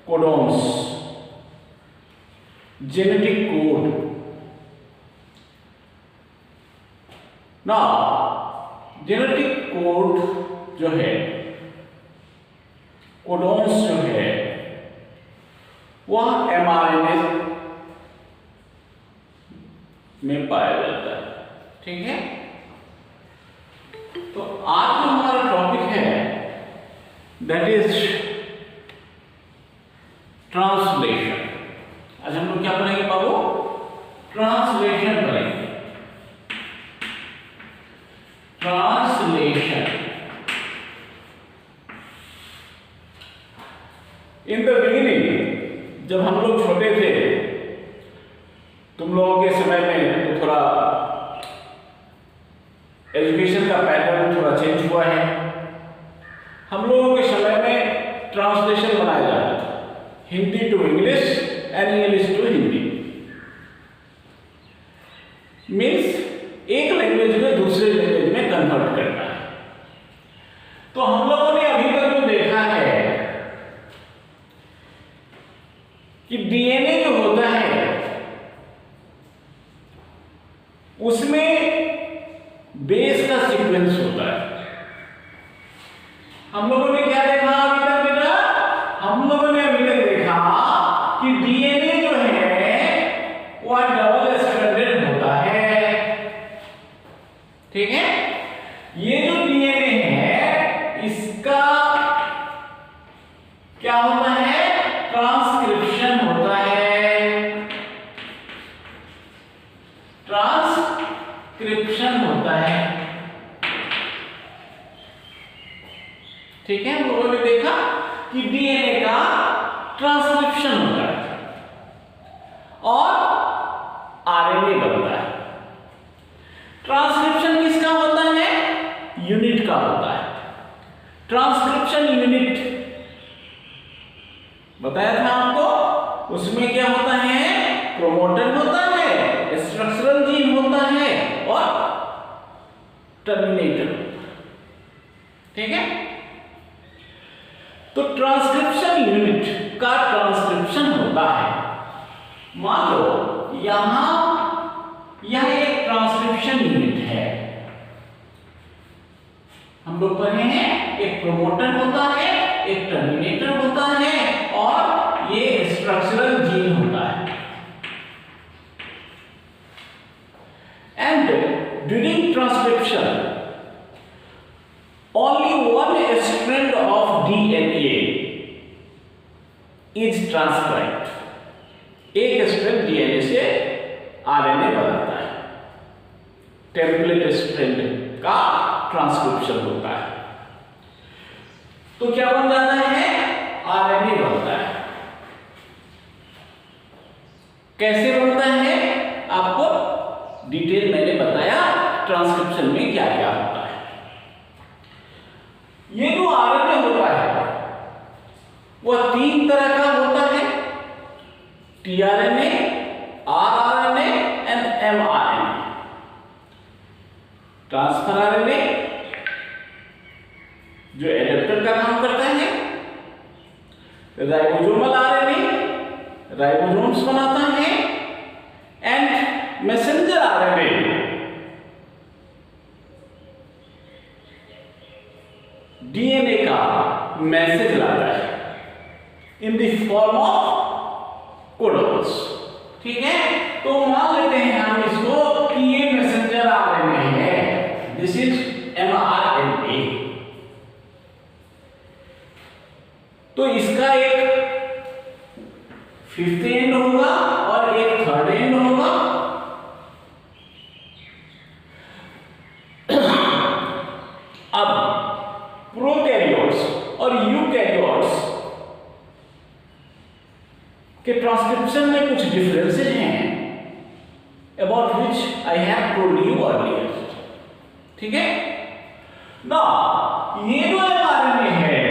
Codons, genetic code. ना genetic code जो है, कोडॉन्स जो है, वह mRNA में पाया जाता है। ठीक है, तो आज जो हमारा टॉपिक है दैट इज ट्रांसलेशन। आज हम लोग क्या पढ़ेंगे बाबू? ट्रांसलेशन पढ़ेंगे। ट्रांसलेशन। इन द बिगिनिंग, जब हम लोग छोटे थे, तुम लोगों के समय में तो थोड़ा एजुकेशन का पैटर्न थोड़ा चेंज हुआ है। हम लोगों के समय में ट्रांसलेशन बनाया जाता था, Hindi to English and English to Hindi. Means एक लैंग्वेज में दूसरे लैंग्वेज में कन्वर्ट करना है। तो हम लोगों ने अभी तक जो देखा है कि डीएनए जो होता है उसमें बेस का सीक्वेंस होता है। हम लोगों ने क्या देखा अभी तक बेटा? हम लोगों ने अभी तक देखा कि डीएनए जो है वह डबल स्ट्रैंडेड होता है। ठीक है, ये जो डीएनए है इसका क्या होता है? ट्रांसक्रिप्शन होता है। ट्रांसक्रिप्शन होता है। ठीक है, हम लोगों ने देखा कि डीएनए का ट्रांसक्रिप्शन होता है और आरएनए बनता है। ट्रांसक्रिप्शन किसका होता है? यूनिट का होता है। ट्रांसक्रिप्शन यूनिट बताया था आपको। उसमें क्या होता है? प्रोमोटर होता है, स्ट्रक्चरल जीन होता है और टर्मिनेटर होता है। ठीक है, तो ट्रांसक्रिप्शन यूनिट का ट्रांसक्रिप्शन होता है। मान लो यहां यह एक ट्रांसक्रिप्शन यूनिट है, हम लोग पढ़े हैं, एक प्रोमोटर होता है, एक टर्मिनेटर होता है और ये स्ट्रक्चरल जीन होता है। And during transcription only one strand of DNA is transcribed. एक स्ट्रैंड डीएनए से आरएनए बनाता है। टेम्पलेट स्ट्रैंड का ट्रांसक्रिप्शन होता है, तो क्या बन जाता है? आरएनए बनता है। कैसे बनता है आपको डिटेल मैंने बताया, ट्रांसक्रिप्शन में क्या क्या होता है। ये जो आरएनए होता है वह 3 तरह का होता है, tRNA, rRNA and mRNA. Transfer RNA जो एडेप्टर का काम करता है, राइबोसोमल आरएनए राइबोसोम्स बनाता है एंड मैसेंजर आरएनए डीएनए का मैसेज लाता है in the form of codons. ठीक है, तो मान लेते हैं हम इसको कि ये मैसेंजर आरएनए है, दिस इज एमआरएनए। तो इसका एक 5th एंड होगा और एक 3rd एंड होगा। अब प्रोकैरियोट्स और यूकैरियोट्स के ट्रांसक्रिप्शन में कुछ डिफरेंसेस हैं, about which I have told you earlier. ठीक है ना, ये जो एमआरएनए है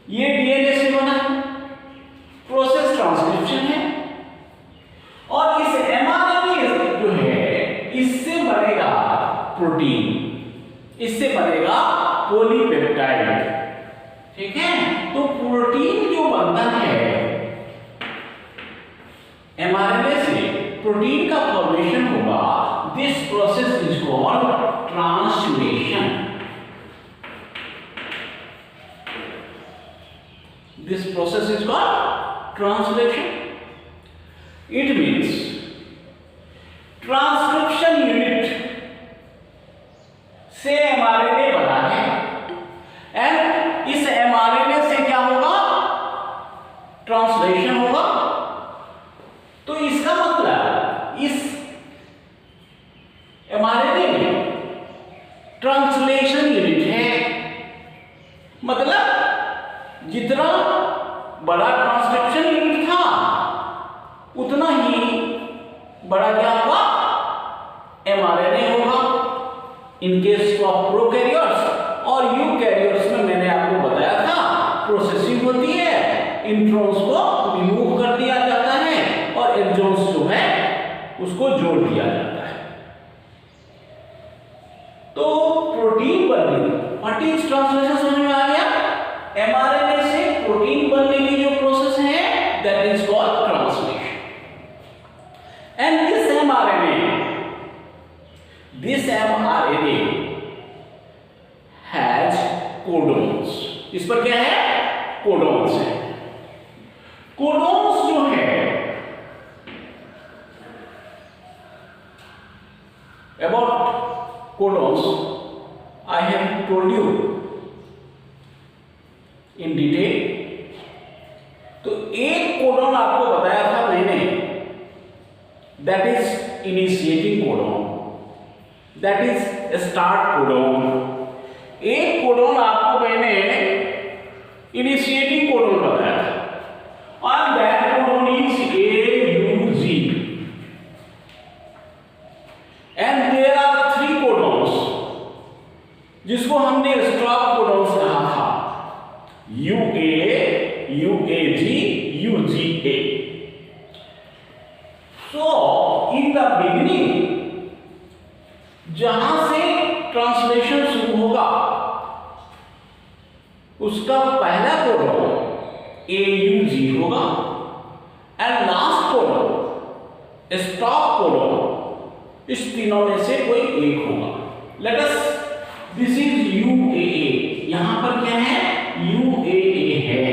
ये डीएनए से बना प्रोसेस ट्रांसक्रिप्शन है, और इस एमआरएनए जो है इससे बनेगा प्रोटीन, इससे बनेगा पॉलीपेप्टाइड। ठीक है, तो प्रोटीन जो बनता है mRNA से, प्रोटीन का फॉर्मेशन होगा, this process is called translation. This process is called translation. It means transcription unit से mRNA बना है and इस mRNA से क्या होगा? ट्रांसलेशन होगा। तो इसका मतलब इस mRNA में ट्रांसलेशन यूनिट है, मतलब जितना बड़ा ट्रांसक्रिप्शन यूनिट था उतना ही बड़ा क्या होगा? mRNA होगा। इन केस ऑफ प्रोकैरियोट्स और यूकैरियोट्स में मैंने आपको बताया था प्रोसेसिंग होती है, इंट्रॉन्स को रिमूव कर दिया जाता है और एक्सॉन्स जो है उसको जोड़ दिया जाता है। तो प्रोटीन बनने, व्हाट इज ट्रांसलेशन समझ में आ गया? mRNA से प्रोटीन बनने की जो प्रोसेस है that is called translation. And this mRNA has codons. इस पर क्या है? कोडोन्स है। कोडोन्स जो है about codons I have told you in detail. तो एक कोडॉन आपको बताया था मैंने, that is initiating codon, that is start codon. एक कोडॉन आपको मैंने इनिशिएटिंग कोडॉन बताया था और that codon is AUG and there are 3 codons जिसको हमने स्टॉप कोडॉन्स कहा था, UA, UAG, UGA. So in the beginning जहां से ट्रांसलेशन शुरू होगा उसका पहला कोडॉन AUG होगा and last codon stop codon, इस तीनों में से कोई एक होगा। Let us, this is UAA, यहां पर क्या है? UAA है।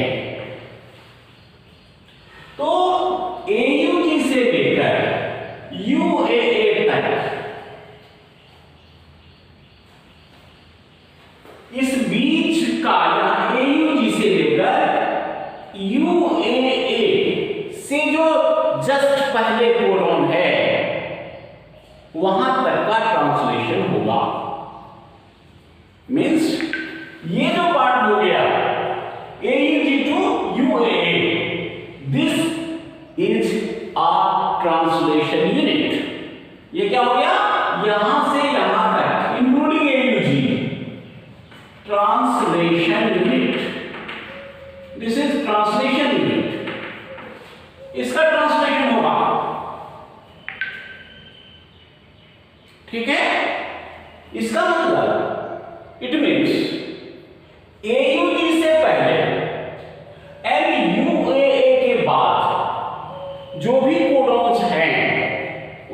तो AUG से लेकर UAA तक इस बीच का, या AUG से लेकर UAA से जो जस्ट पहले कोडॉन है वहां तक का ट्रांसलेशन होगा। मीन्स ये जो पार्ट हो गया AUG to UAA, this is a translation unit. ये क्या हो गया? यहां से यहां तक including AUG, translation unit. This is translation unit, इसका ट्रांसलेशन होगा। ठीक है? इसका मतलब इट मीन्स AUG से पहले एंड UAA के बाद जो भी कोडॉन्स हैं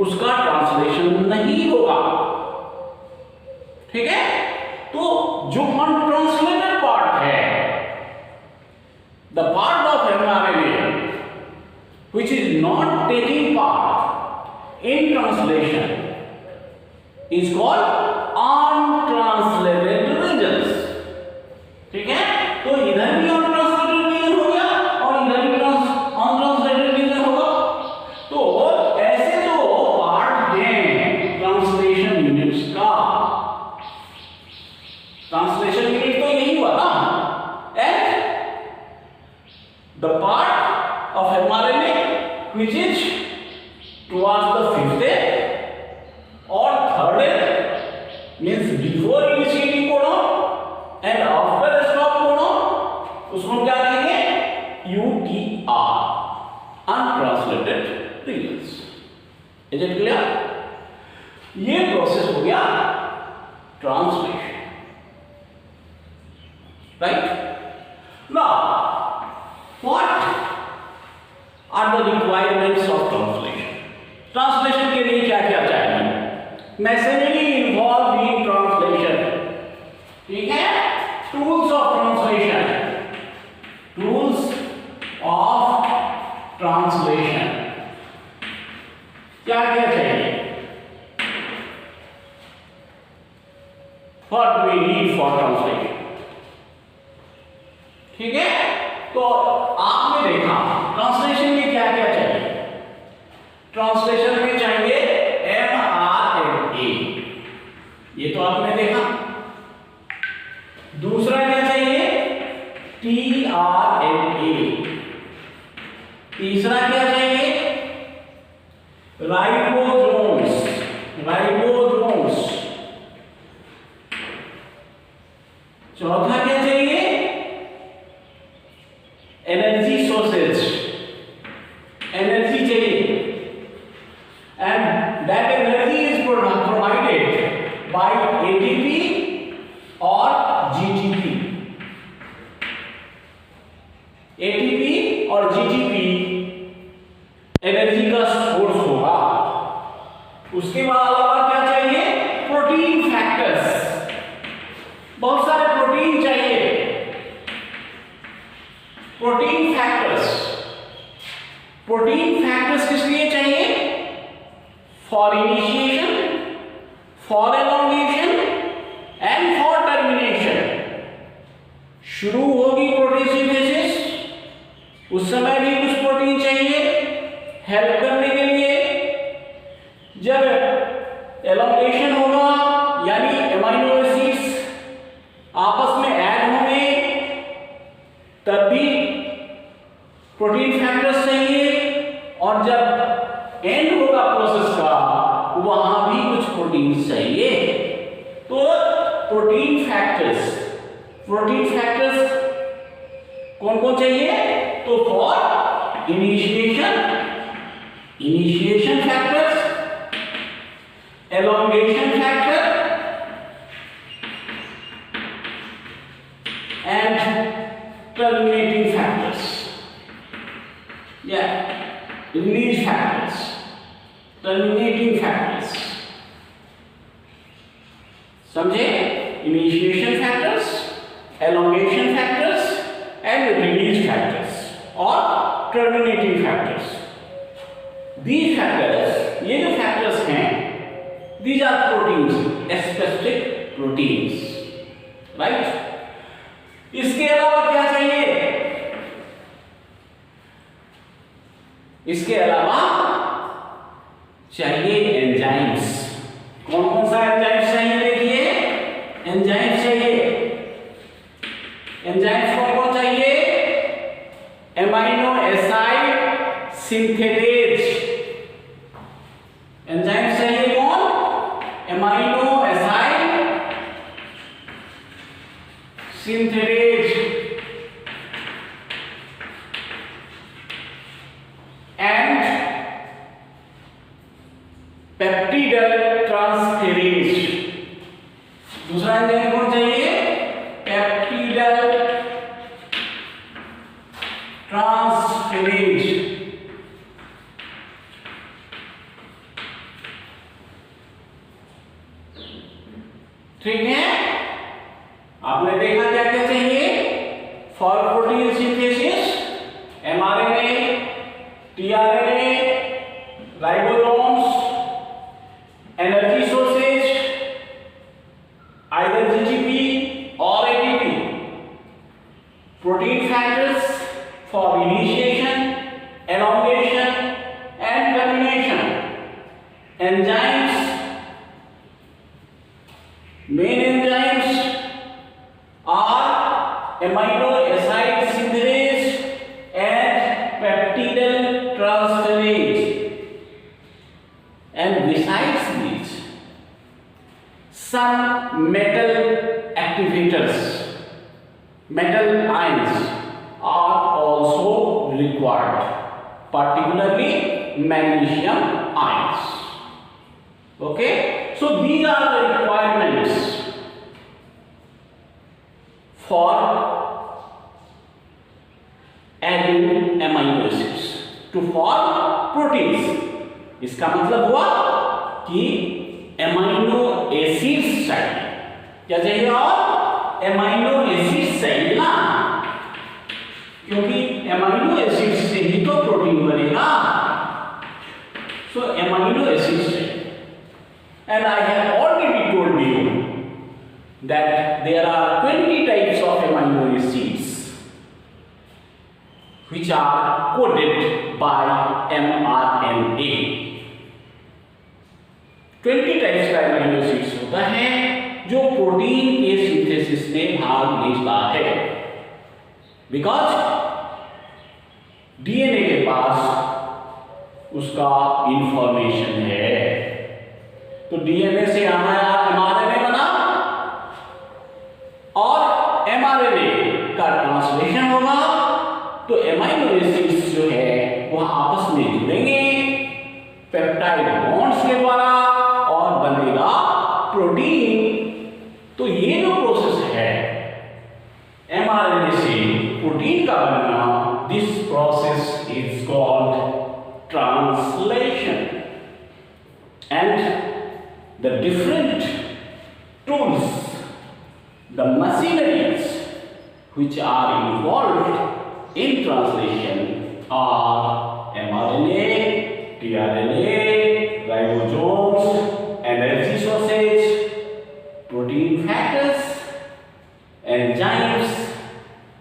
उसका ट्रांसलेशन नहीं होगा। ठीक है? तो जो अनट्रांसलेटेड पार्ट है, the part of mRNA which is not taking part in translation is called untranslated regions. ठीक है? तो इधर भी अनट्रांसलेटेड रीजन हो गया और इधर भी अनट्रांसलेटेड रीजन होगा। तो ऐसे जो पार्ट हैं ट्रांसलेशन यूनिट्स का, ट्रांसलेशन यूनिट तो यही हुआ ना, and the part of mRNA which is towards the 5th or 3rd means before initiating codon and after stop codon, उसको क्या कहेंगे? UTR, untranslated regions. Is it clear? ये प्रोसेस हो गया translation, right? Now What are the requirements of translation? Translation के लिए क्या क्या चाहिए? Machinery involved in translation. ठीक है? Tools of translation. Tools of translation. क्या क्या चाहिए? What do we need for translation? ठीक है? तो आपने देखा ट्रांसलेशन में क्या क्या चाहिए? ट्रांसलेशन में चाहिए MRNA, ये तो आपने देखा। दूसरा क्या चाहिए? TRNA। तीसरा क्या चाहिए? राइबोसोम्स। चौथा क्या चाहिए? एनर्जी सोर्सेज, एनर्जी चाहिए, and that energy is provided by ATP और जीटीपी। एटीपी और जीटीपी एनर्जी का सोर्स होगा। उसके बाद अलावा क्या चाहिए? प्रोटीन फैक्टर्स, बहुत सारे प्रोटीन चाहिए। प्रोटीन फैक्टर्स किस लिए चाहिए? For initiation, for elongation and for termination. शुरू होगी प्रोटीन सिंथेसिस, उस समय भी कुछ प्रोटीन चाहिए हेल्प करने के लिए। जब एलोंगेशन होगा यानी एमाइनो एसिड्स आपस में ऐड होंगे, तब भी प्रोटीन फैक्टर्स चाहिए। और जब एंड होगा प्रोसेस का, वहां भी कुछ प्रोटीन चाहिए। तो प्रोटीन फैक्टर्स कौन कौन चाहिए? तो for initiation factors, elongation factor and terminating factors, release factors, terminating factors। समझे? Initiation factors, elongation factors and release factors or terminating factors। These factors, ये जो factors हैं, these are proteins, specific proteins, right? इसके अलावा क्या चाहिए? इसके अलावा चाहिए एंजाइम्स। कौन कौन सा एंजाइम्स चाहिए? देखिए, एंजाइम्स चाहिए। एंजाइम्स कौन चाहिए? Amino acid synthetase. एंजाइम्स चाहिए कौन? Amino acid synthetase and peptidyl transferase. दूसरा एंजाइम कौन चाहिए? Peptidyl transferase. ठीक है, आपने देखा क्या क्या चाहिए? For protein synthesis mRNA, tRNA, ribosomes, energy sources either GTP और ATP, protein factors for initiation, elongation and termination, enzymes, main enzymes are amino acid synthesis and peptidal transferase, and besides these some metal activators, metal ions are also required, particularly magnesium ions. Okay, so these are the requirements for adding to form proteins. इसका मतलब हुआ कि amino acids चाहिए, क्या चाहिए? और amino acids चाहिए ना, क्योंकि एमाइनो एसिड्स से ही तो प्रोटीन बनेगा। सो एमाइनो एसिड्स चाहिए। And I have already told you that there are 20 types of amino acids which are coded by mRNA. 20 types का एमिनो एसिड्स होता है जो प्रोटीन के सिंथेसिस में भाग लेता है। बिकॉज डीएनए के पास उसका इंफॉर्मेशन है, तो डीएनए से एमआरएनए बना और एमआरएनए का ट्रांसलेशन होगा, तो एमाइनो एसिड्स जो है वह आपस में जुड़ेंगे पेप्टाइड बॉन्ड्स के द्वारा और बनेगा प्रोटीन। तो ये जो प्रोसेस है एमआरएनए से प्रोटीन का बनना, this process is called translation. And the different tools, the machineries which are involved in translation are mRNA, tRNA, ribosomes, energy sources, protein factors, enzymes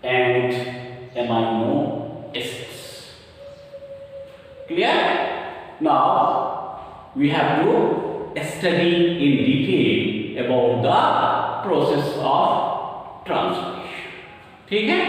and amino acids. Clear? Now we have to study in detail about the process of translation. ठीक है?